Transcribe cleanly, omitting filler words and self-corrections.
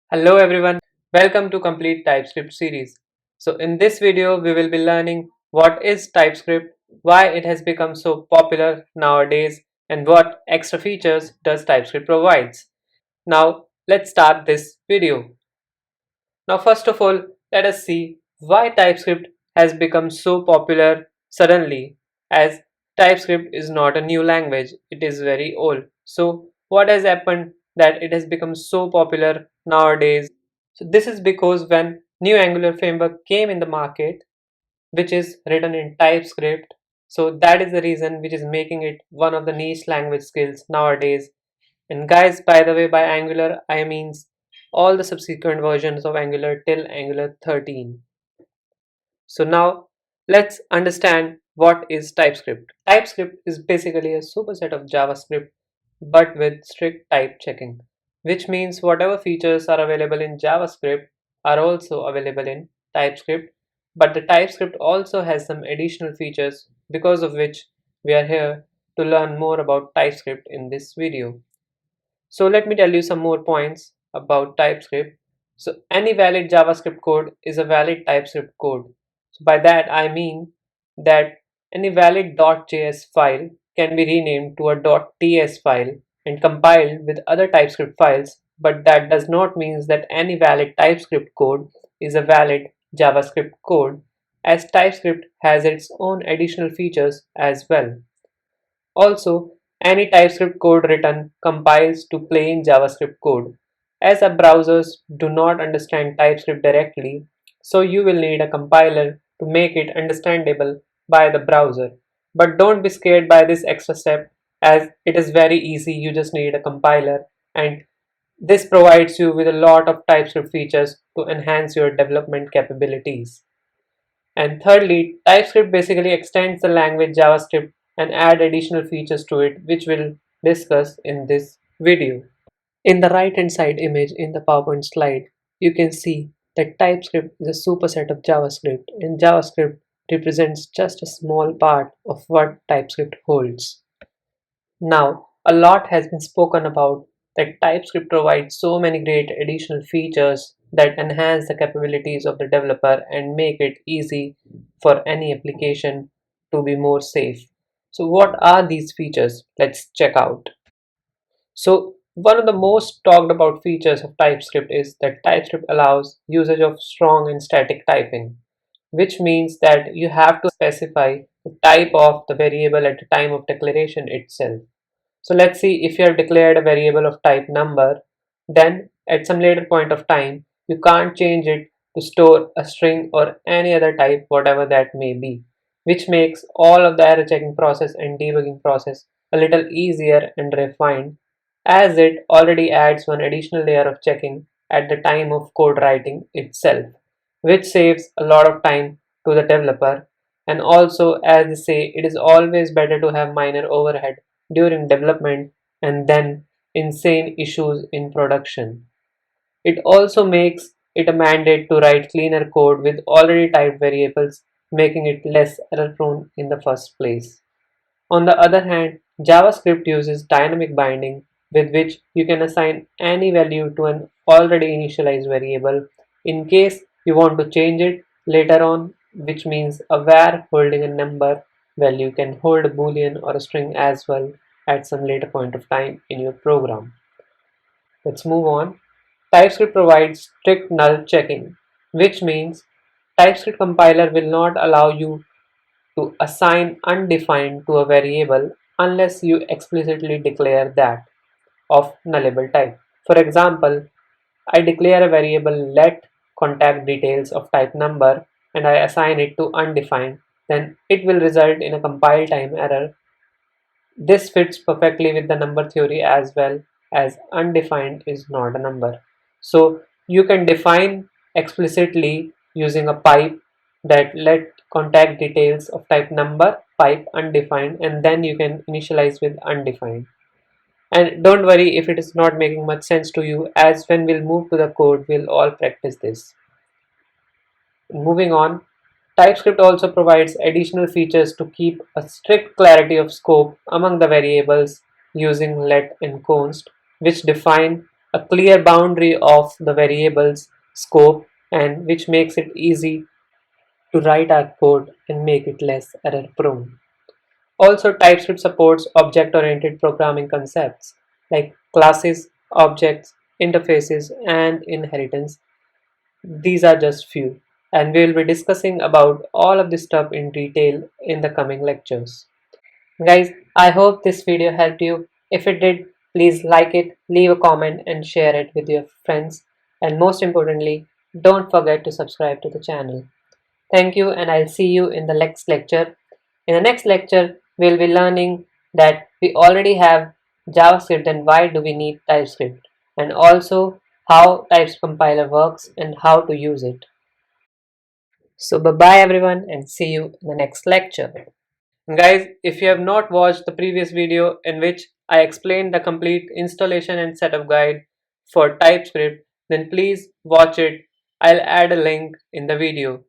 Hello everyone, welcome to Complete TypeScript series. So in this video we will be learning what is TypeScript, why it has become so popular nowadays, and what extra features does TypeScript provides. Now let's start this video. Now first of all, let us see why TypeScript has become so popular suddenly, as TypeScript is not a new language, it is very old. So what has happened that it has become so popular nowadays? So this is because when new Angular framework came in the market, which is written in TypeScript, so that is the reason which is making it one of the niche language skills nowadays. And guys, by the way, by Angular I means all the subsequent versions of Angular till Angular 13. So now let's understand what is TypeScript. TypeScript is basically a superset of JavaScript but with strict type checking, which means whatever features are available in JavaScript are also available in TypeScript, but the TypeScript also has some additional features because of which we are here to learn more about TypeScript in this video. So let me tell you some more points about TypeScript. So any valid JavaScript code is a valid TypeScript code. So by that I mean that any valid .js file can be renamed to a .ts file and compiled with other TypeScript files, but that does not mean that any valid TypeScript code is a valid JavaScript code, as TypeScript has its own additional features as well. Also, any TypeScript code written compiles to plain JavaScript code. As our browsers do not understand TypeScript directly, so you will need a compiler to make it understandable by the browser. But don't be scared by this extra step, as it is very easy. You just need a compiler, and this provides you with a lot of TypeScript features to enhance your development capabilities. And thirdly, TypeScript basically extends the language JavaScript and add additional features to it, which we'll discuss in this video. In the right hand side image in the PowerPoint slide, you can see that TypeScript is a superset of JavaScript, and JavaScript represents just a small part of what TypeScript holds. Now, a lot has been spoken about that TypeScript provides so many great additional features that enhance the capabilities of the developer and make it easy for any application to be more safe. So what are these features? Let's check out. So one of the most talked about features of TypeScript is that TypeScript allows usage of strong and static typing, which means that you have to specify the type of the variable at the time of declaration itself. So let's see, if you have declared a variable of type number, then at some later point of time, you can't change it to store a string or any other type, whatever that may be, which makes all of the error checking process and debugging process a little easier and refined, as it already adds one additional layer of checking at the time of code writing itself, which saves a lot of time to the developer. And also, as they say, it is always better to have minor overhead during development and then insane issues in production. It also makes it a mandate to write cleaner code with already typed variables, making it less error prone in the first place. On the other hand, JavaScript uses dynamic binding, with which you can assign any value to an already initialized variable in case you want to change it later on, which means a var holding a number value can hold a boolean or a string as well at some later point of time in your program. Let's move on. TypeScript provides strict null checking, which means TypeScript compiler will not allow you to assign undefined to a variable unless you explicitly declare that of nullable type. For example, I declare a variable let contact details of type number and I assign it to undefined, then it will result in a compile time error. This fits perfectly with the number theory as well, as undefined is not a number. So you can define explicitly using a pipe that let contact details of type number pipe undefined, and then you can initialize with undefined. And don't worry if it is not making much sense to you, as when we'll move to the code we'll all practice this. Moving on, TypeScript also provides additional features to keep a strict clarity of scope among the variables using let and const, which define a clear boundary of the variable's scope, and which makes it easy to write our code and make it less error prone. Also, TypeScript supports object-oriented programming concepts like classes, objects, interfaces, and inheritance. These are just few, and we will be discussing about all of this stuff in detail in the coming lectures. Guys, I hope this video helped you. If it did, please like it, leave a comment, and share it with your friends. And most importantly, don't forget to subscribe to the channel. Thank you, and I'll see you in the next lecture. In the next lecture, we'll be learning that we already have JavaScript and why do we need TypeScript, and also how TypeScript compiler works and how to use it. So bye bye everyone, and see you in the next lecture. Guys, if you have not watched the previous video in which I explained the complete installation and setup guide for TypeScript, then please watch it. I'll add a link in the video.